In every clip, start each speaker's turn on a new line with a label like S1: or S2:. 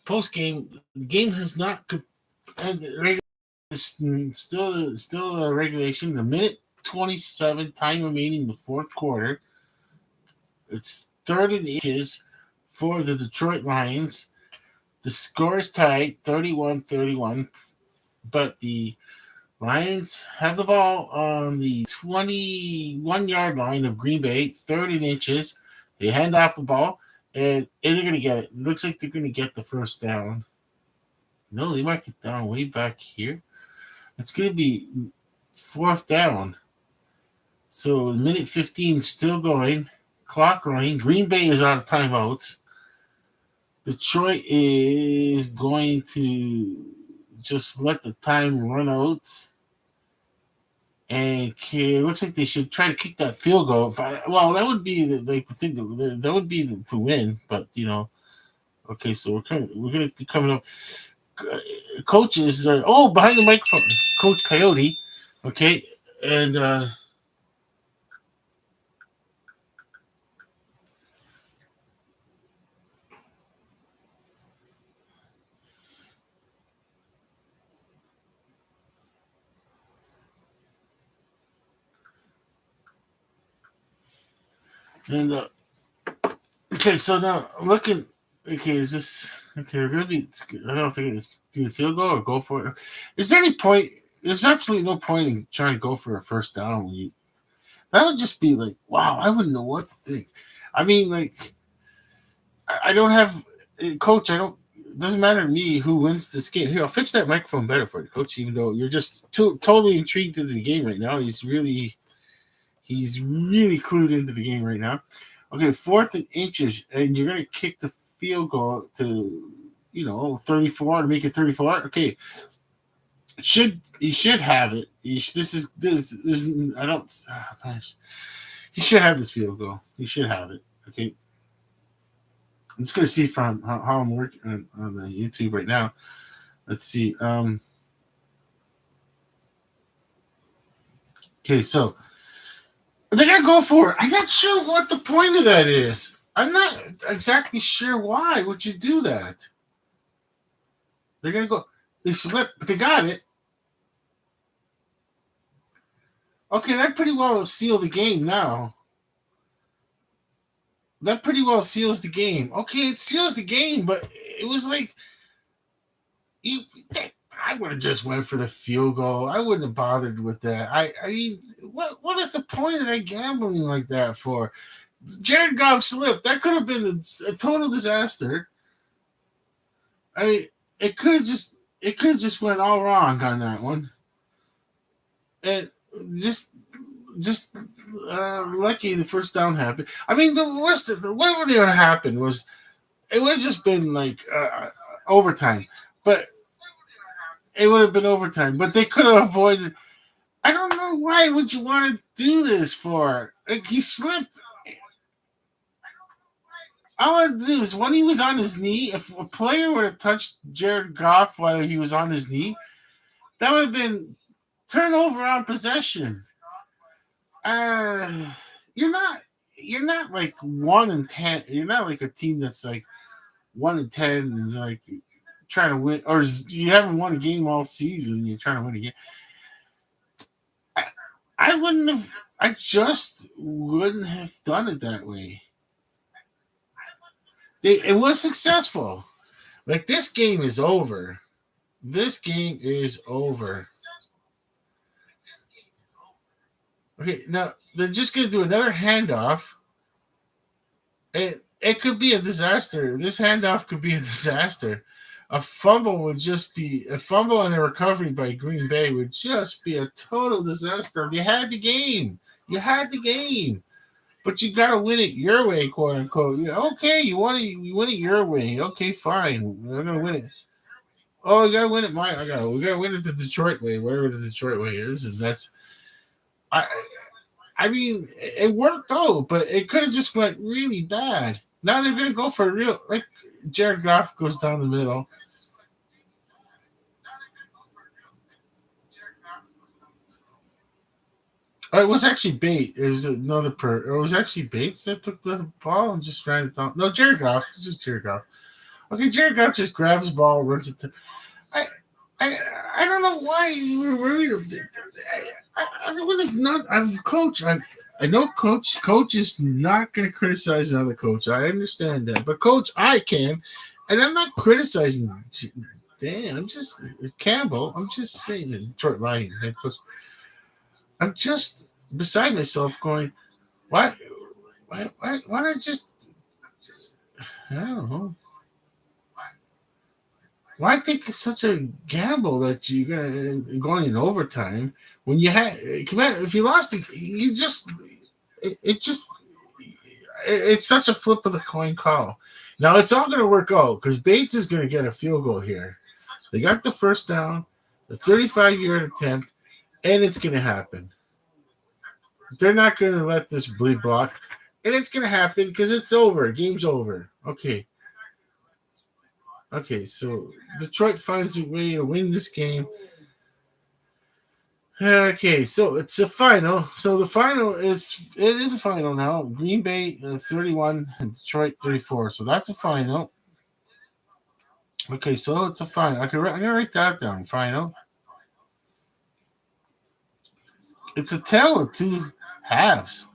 S1: post game. The game has not and still a regulation. A minute 27 time remaining in the fourth quarter. It's third and inches for the Detroit Lions. The score is tied 31-31, but the Lions have the ball on the 21-yard line of Green Bay, third and inches. They hand off the ball, and they're going to get it. It looks like they're going to get the first down. No, they might get down way back here. It's going to be fourth down. So minute 15 still going. Clock running. Green Bay is out of timeouts. Detroit is going to just let the time run out. And it looks like they should try to kick that field goal. Well, that would be the thing that would be to win. But okay. So we're gonna be coming up. Coaches, behind the microphone, Coach Coyote. Okay, and and okay. So now looking. Okay, is this okay? We're gonna be. I don't know if they're gonna do the field goal or go for it. Is there any point? There's absolutely no point in trying to go for a first down when you. That would just be like, wow. I wouldn't know what to think. I mean, like, I don't have, coach. I don't. It doesn't matter to me who wins this game. Here, I'll fix that microphone better for you, coach. Even though you're just totally intrigued into the game right now, he's really clued into the game right now. Okay, fourth and inches, and you're gonna kick the field goal to 34 to make it 34. Okay, he should have it. This is I don't. Gosh. He should have this field goal. He should have it. Okay, I'm just gonna see from how I'm working on the YouTube right now. Let's see. Okay, so they're gonna go for it. I'm not sure what the point of that is. I'm not exactly sure why would you do that. They're gonna go. They slip, but they got it. Okay, that pretty well sealed the game now. That pretty well seals the game. Okay, it seals the game, but it was like you. I would have just went for the field goal. I wouldn't have bothered with that. I mean, what is the point of that gambling like that for? Jared Goff slipped. That could have been a total disaster. I mean, it could have just went all wrong on that one, and just just lucky the first down happened. I mean, the worst, what would have happened was it would have just been like overtime, but it would have been overtime. But they could have avoided. I don't know why would you want to do this for? Like he slipped. All I do is when he was on his knee, if a player would have touched Jared Goff while he was on his knee, that would have been turnover on possession. Uh, you're not you're not like 1-10. You're not like a team that's like 1-10 and like trying to win, or you haven't won a game all season. You're trying to win a game. I, I wouldn't have. I just wouldn't have done it that way. It was successful. Like this game is over. This game is over. Okay, now they're just gonna do another handoff. It could be a disaster. This handoff could be a disaster. A fumble and a recovery by Green Bay would just be a total disaster. You had the game. You had the game. But you gotta win it your way, quote unquote. Yeah, okay, you win it your way. Okay, fine. We're gonna win it. Oh, you gotta win it we gotta win it the Detroit way, whatever the Detroit way is, and that's I I mean it worked though, but it could have just went really bad. Now they're gonna go for a real like Jared Goff goes down the middle. It was actually Bate. It was another It was actually Bates that took the ball and just ran it down. No, Jared Goff. It's just Jared Goff. Okay, Jared Goff just grabs the ball, runs it to. I, I, I don't know why you were worried. I would have not. I've coach. I know coach. Coach is not going to criticize another coach. I understand that, but coach, I can, and I'm not criticizing. Dan, I'm just Campbell. I'm just saying the Detroit Lions head coach. I'm just beside myself, going, why, why not just? I don't know. Why think it's such a gamble that you're gonna going in overtime when you had if you lost you just it just it's such a flip of the coin call. Now it's all gonna work out because Bates is gonna get a field goal here. They got the first down, the 35-yard attempt, and it's gonna happen. They're not gonna let this bleed block, and it's gonna happen because it's over. Game's over. Okay. Okay, so Detroit finds a way to win this game. Okay, so it's a final. So the final is a final now. Green Bay 31 and Detroit 34. So that's a final. Okay, so it's a final. Okay, I'm gonna write that down. Final. It's a tale of two halves.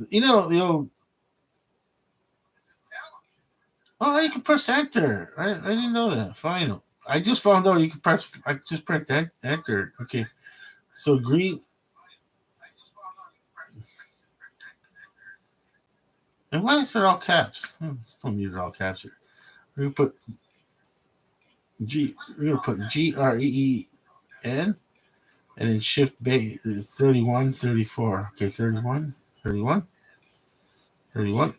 S1: You know the old. Oh, you can press enter. I didn't know that. Final. I just found out you can press. I just pressed that enter. Okay, so green. And why is it all caps? Don't need it all caps here. We're gonna put We're gonna put GREEN and then shift Bay 31, 34. Okay, 31, 31, 31,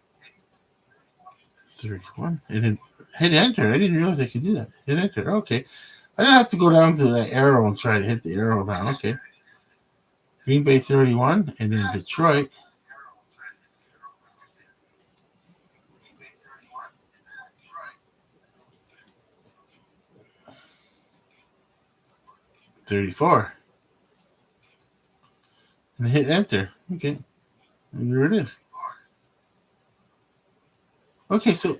S1: 31, and then hit enter. I didn't realize I could do that. Hit enter. Okay, I didn't have to go down to that arrow and try to hit the arrow down. Okay, Green Bay 31, and then Detroit. $34 and hit enter. Okay, and there it is. Okay, so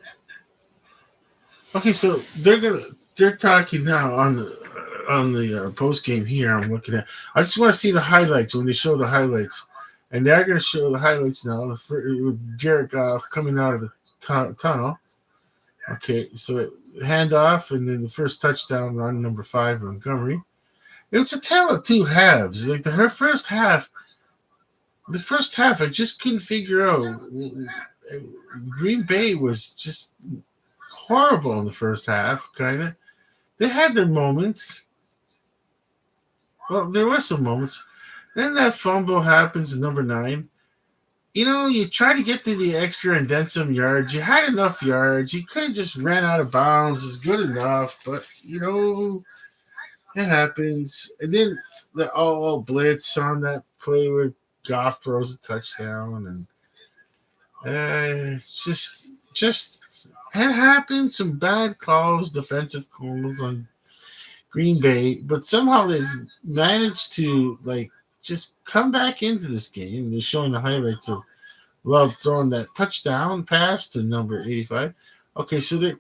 S1: they're talking now on the post game here. I'm looking at. I just want to see the highlights when they show the highlights, and they're going to show the highlights now with Jared Goff coming out of the tunnel. Okay, so handoff and then the first touchdown run, number 5, Montgomery. It's a tale of two halves. Like her first half, I just couldn't figure out. Green Bay was just horrible in the first half, kind of. They had their moments. Well, there were some moments. Then that fumble happens at number 9. You know, you try to get to the extra and then some yards. You had enough yards. You could have just ran out of bounds. It's good enough, but it happens. And then the all blitz on that play where Goff throws a touchdown, and it's just it happens. Some bad calls, defensive calls on Green Bay, but somehow they've managed to just come back into this game. They're showing the highlights of Love throwing that touchdown pass to number 85. Okay, so they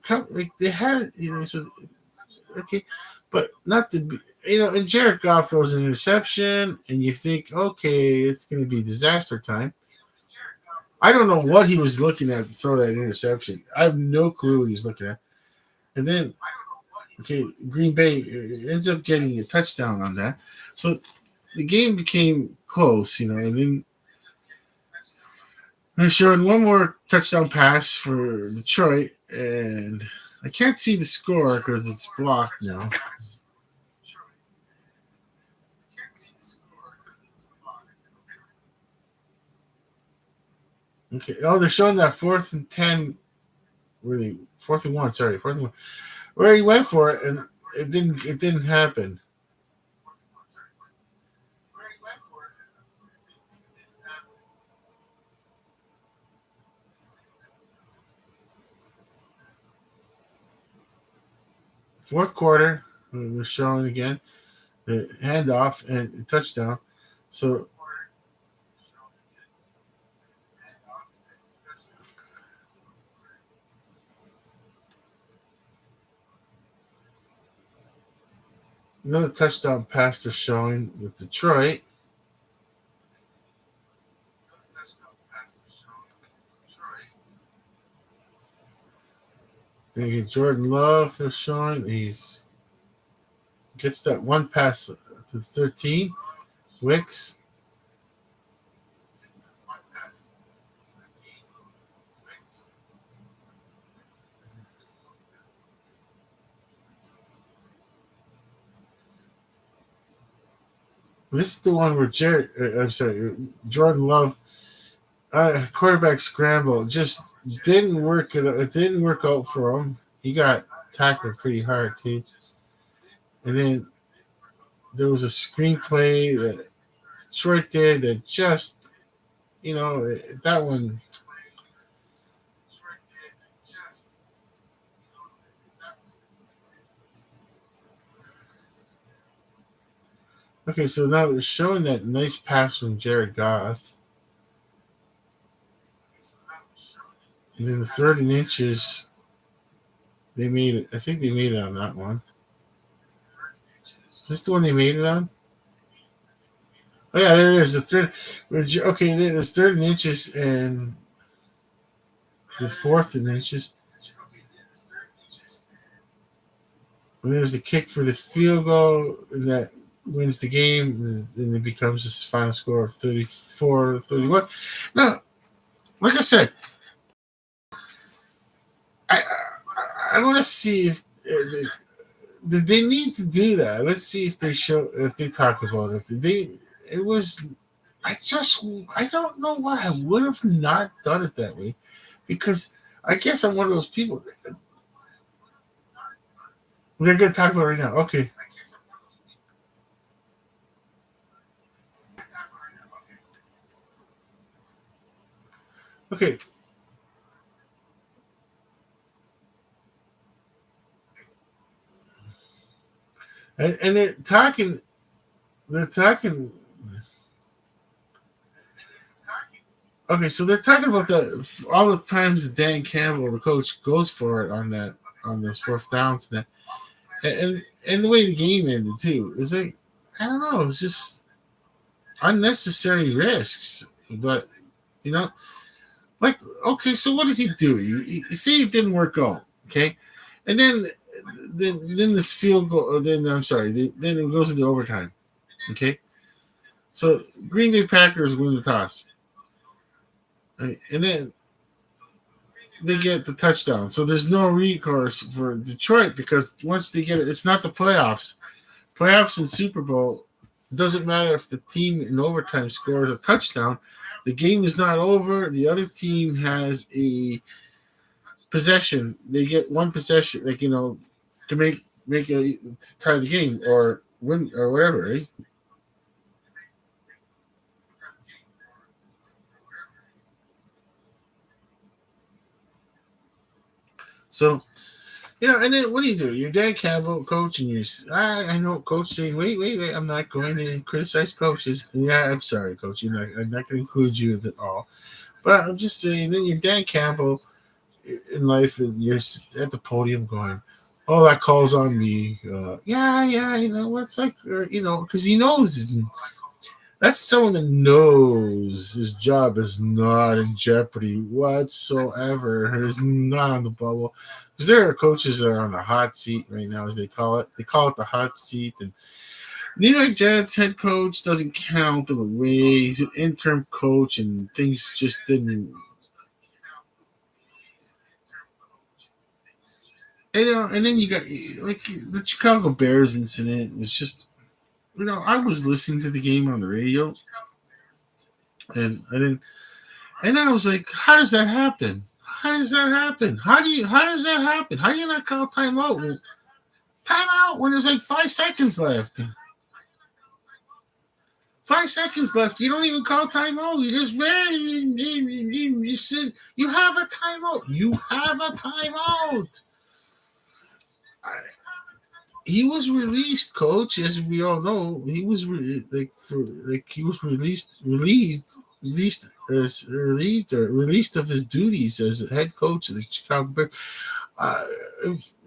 S1: had so okay, but not the and Jared Goff throws an interception, and you think, okay, it's going to be disaster time. I don't know what he was looking at to throw that interception. I have no clue what he was looking at. And then, okay, Green Bay ends up getting a touchdown on that. So the game became close, and then they're showing one more touchdown pass for Detroit, and I can't see the score because it's blocked now. Okay. Oh, they're showing that 4th and 10. Really, 4th and 1. Sorry, 4th and 1. Where he went for it, and it didn't. It didn't happen. Fourth quarter, we're showing again the handoff and touchdown. So Another touchdown pass they're showing with Detroit. And you get Jordan Love they're showing. He's gets that one pass to 13. Wicks. This is the one where Jordan Love quarterback scramble just didn't work. It didn't work out for him. He got tackled pretty hard too. And then there was a screenplay that Detroit did that just, that one. Okay, so now they're showing that nice pass from Jared Goff. And then the third and inches, they made it. I think they made it on that one. Is this the one they made it on? Oh yeah, there it is. The third. Okay, there's third and inches and the fourth and inches. And there's the kick for the field goal, and that wins the game, and it becomes this final score of 34-31. Now, like I said, I want to see if they need to do that. Let's see if they talk about it. It was. I don't know why I would have not done it that way, because I guess I'm one of those people. They're gonna talk about it right now. Okay. Okay. And they're talking. They're talking. Okay, so they're talking about all the times that Dan Campbell, the coach, goes for it on those fourth downs and the way the game ended too. It's like, I don't know. It's just unnecessary risks. But you know, like, okay, so what does he do? You see, it didn't work out. Okay, and then this field goal. Then I'm sorry. Then it goes into overtime. Okay, so Green Bay Packers win the toss, right? And then they get the touchdown. So there's no recourse for Detroit, because once they get it, it's not the playoffs. Playoffs and Super Bowl, it doesn't matter if the team in overtime scores a touchdown. The game is not over. The other team has a possession. They get one possession, like, to to tie the game or win or whatever, right? So, and then what do you do? You're Dan Campbell, coach, and I know coach saying, wait, I'm not going to criticize coaches. Yeah, I'm sorry, coach. I'm not going to include you at all. But I'm just saying that you're Dan Campbell in life, and you're at the podium going, "Oh, that calls on me." Yeah, what's like, because he knows that's someone that knows his job is not in jeopardy whatsoever. It is not on the bubble, because there are coaches that are on the hot seat right now, as they call it. They call it the hot seat, and New York Jets head coach doesn't count in a way. He's an interim coach, and things just didn't. And then you got, like, the Chicago Bears incident was just, I was listening to the game on the radio, and I was like, how does that happen? How does that happen? How does that happen? How do you not call timeout? Timeout when there's like 5 seconds left. 5 seconds left. You don't even call timeout. You just, you said you have a timeout. You have a timeout. He was released, coach, as we all know. He was he was released of his duties as head coach of the Chicago Bears. Uh,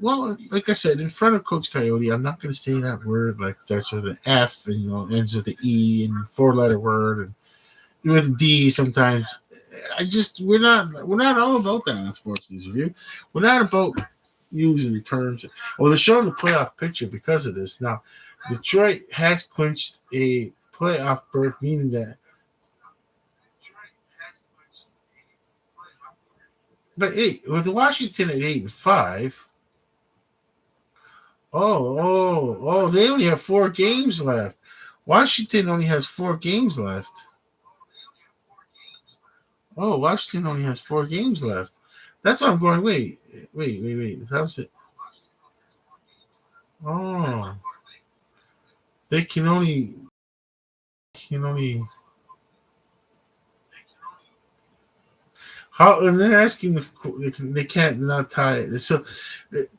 S1: well, like I said, in front of Coach Coyote, I'm not going to say that word like starts with an F and ends with an E and four-letter word and with a D sometimes. We're not all about that in Sports News Review. We're not about using terms. Well, they're showing the playoff picture because of this. Now, Detroit has clinched a playoff berth, meaning that. But hey, with Washington at 8-5. They only have 4 games left. Washington only has 4 games left. Oh, Washington only has 4 games left. That's why I'm going. Wait. That was it. Oh, they can only how, and they're asking this. They can't not tie it. So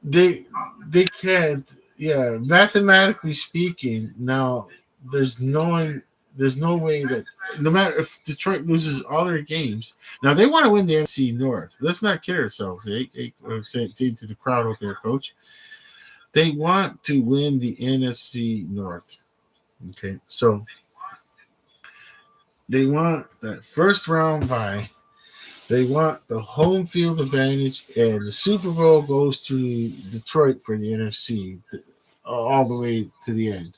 S1: they they can't. Yeah, mathematically speaking, now there's no there's no way that no matter if Detroit loses all their games, now they want to win the NFC North. Let's not kid ourselves. Say to the crowd out there, Coach. They want to win the NFC North. Okay, so they want that first round bye. They want the home field advantage, and the Super Bowl goes to Detroit for the NFC all the way to the end.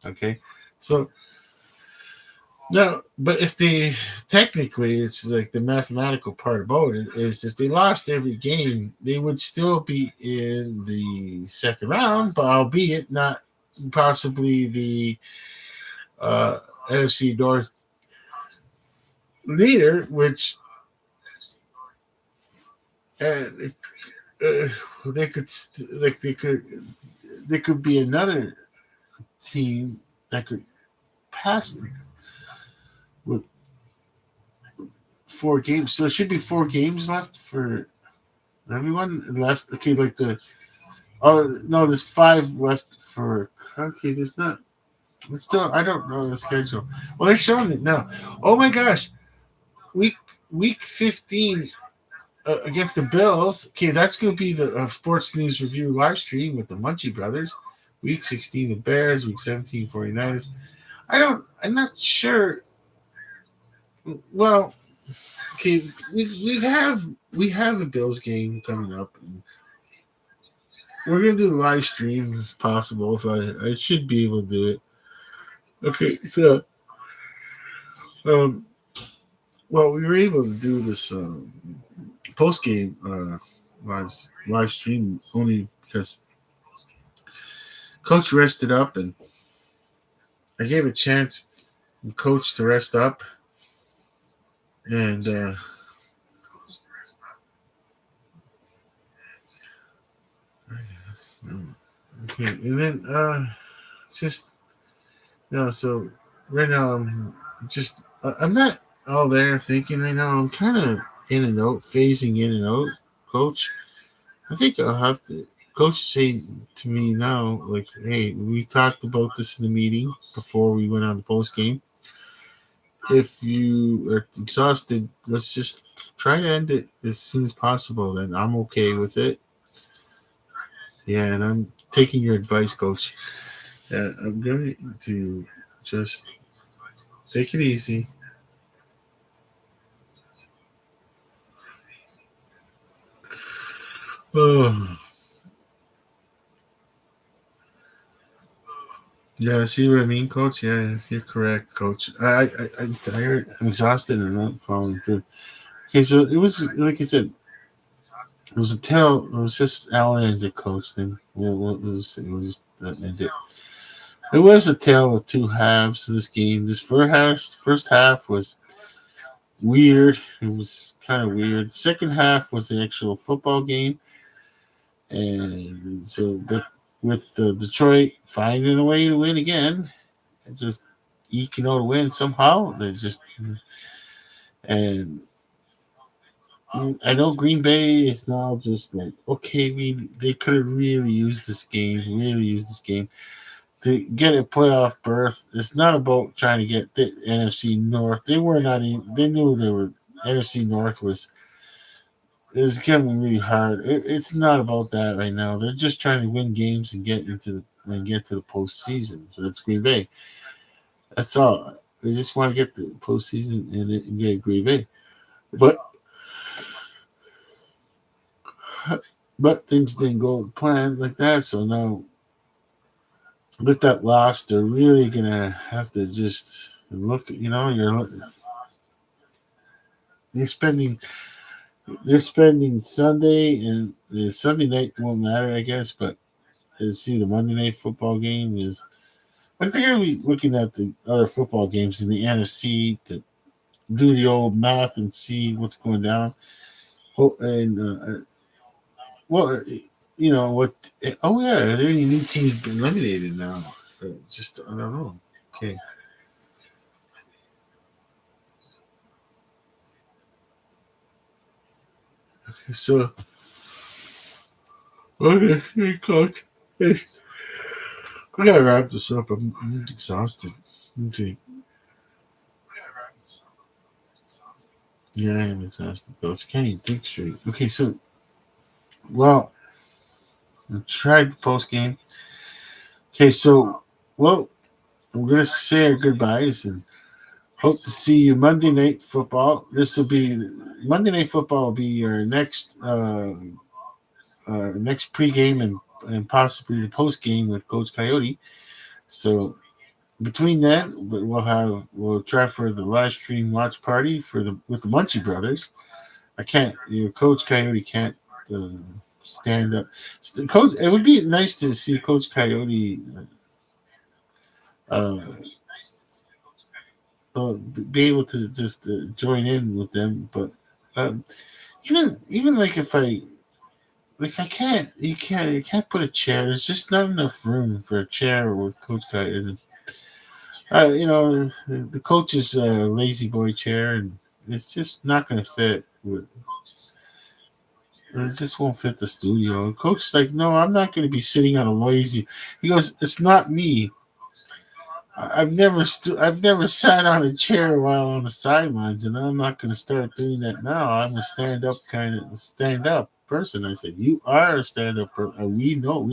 S1: Okay, so now, but if they technically, it's like the mathematical part about it is if they lost every game, they would still be in the second round, but albeit not possibly the NFC North leader, which uh, uh, they could like they could be another team that could pass them with 4 games. So it should be 4 games left for everyone left. Okay, like the oh no, there's 5 left for. Okay, there's not. It's still, I don't know the schedule. Well, they're showing it now. Oh my gosh, week week 15 against the Bills. Okay, that's going to be the Sports News Review live stream with the Munchie Brothers. Week 16, the Bears. Week 17, 49ers. I'm not sure. Well, okay, we have a Bills game coming up, and we're gonna do the live stream if possible. If I should be able to do it. Okay, so um, well, we were able to do this post game live stream only because Coach rested up, and I gave a chance Coach to rest up, and okay, and then it's just so right now I'm not all there thinking right now. I'm kind of in and out, phasing in and out, Coach. I think I'll have to. Coach is saying to me now, like, hey, we talked about this in the meeting before we went on the post game. If you are exhausted, let's just try to end it as soon as possible. Then I'm okay with it. Yeah, and I'm taking your advice, Coach. I'm going to just take it easy. Oh, yeah, see what I mean, Coach? Yeah, you're correct, Coach. I'm tired. I'm exhausted, and I'm not following through. Okay, so it was like I said, it was a tell. It was just Alan and the coach. Then it was just ended. It was a tale of two halves of this game. This first half was weird. It was kind of weird. Second half was the actual football game, and so but with Detroit finding a way to win again, and just eking out a win somehow. They just and I know Green Bay is now just like okay, they could have really used this game to get a playoff berth. It's not about trying to get the NFC North. They were not even. They knew they were NFC North was it's getting really hard. It's not about that right now. They're just trying to win games and get to the postseason. So that's Green Bay. That's all. They just want to get the postseason and get Green Bay. But things didn't go planned like that. So now with that loss, they're really gonna have to just look. You're spending they're spending Sunday, and the Sunday night won't matter, I guess. But see, the Monday night football game is. I think they're gonna be looking at the other football games in the NFC to do the old math and see what's going down. And well, what? Oh yeah, are there any new teams been eliminated now? Just I don't know. Okay. Okay, so okay, hey coach. Hey, we gotta wrap this up. I'm exhausted. Okay. Yeah, I am exhausted, coach. Can't even think straight. Okay, so well, I tried the post game. Okay, so well, we're gonna say our goodbyes and hope to see you Monday night football. This will be Monday night football will be our next pregame and possibly the post game with Coach Coyote. So between that, we'll try for the live stream watch party with the Munchie brothers. I can't, Coach Coyote can't uh, stand up. Coach, it would be nice to see Coach Coyote uh, be able to just join in with them, but um, even like if I can't, you can't put a chair. There's just not enough room for a chair with Coach Coyote. The coach's lazy boy chair, and it's just not going to fit. It just won't fit the studio. Coach's like, no, I'm not going to be sitting on a lazy. He goes, it's not me. I've never sat on a chair while on the sidelines, and I'm not going to start doing that now. I'm a stand up person. I said, you are a stand up. We know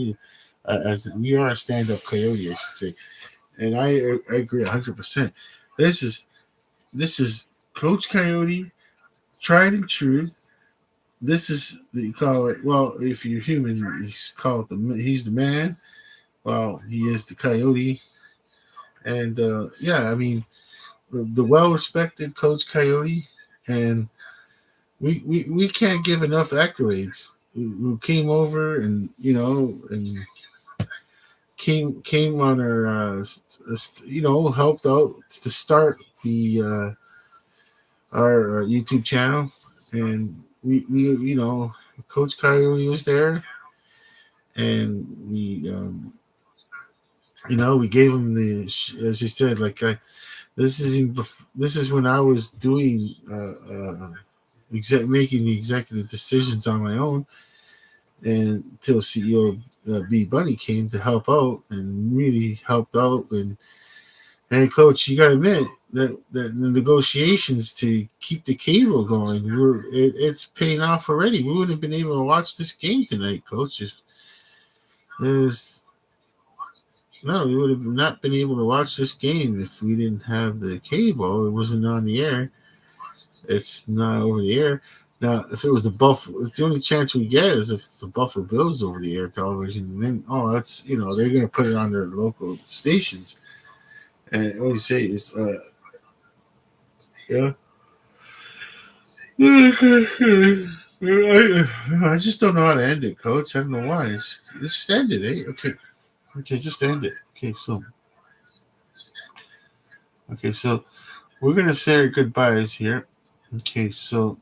S1: as we are a stand up coyote, I should say, and I agree 100%. This is this is Coach Coyote, tried and true. This is you call it. Well, if you're human, he's the man. Well, he is the coyote, and yeah, I mean the well-respected Coach Coyote, and we can't give enough accolades. Who came over and and came on our helped out to start the our YouTube channel, and we Coach Coyote was there, and we gave him as you said, this is when I was doing making the executive decisions on my own, and until CEO B Bunny came to help out and really helped out. And coach, you got to admit that the negotiations to keep the cable going, it's paying off already. We wouldn't have been able to watch this game tonight, coach. If there's no, we would have not been able to watch this game if we didn't have the cable. It wasn't on the air. It's not over the air. Now, if it was the Buffalo, it's the only chance we get is if it's the Buffalo Bills over the air television. And then, that's they're going to put it on their local stations. And what you say is, yeah. I just don't know how to end it, Coach. I don't know why. It's just ended, eh? Okay, just end it. Okay, so we're gonna say our goodbyes here. Okay, so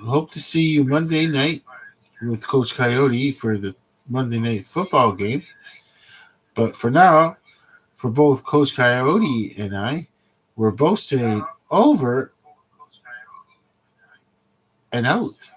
S1: hope to see you Monday night with Coach Coyote for the Monday night football game. But for now, for both Coach Coyote and I, we're both saying over and out.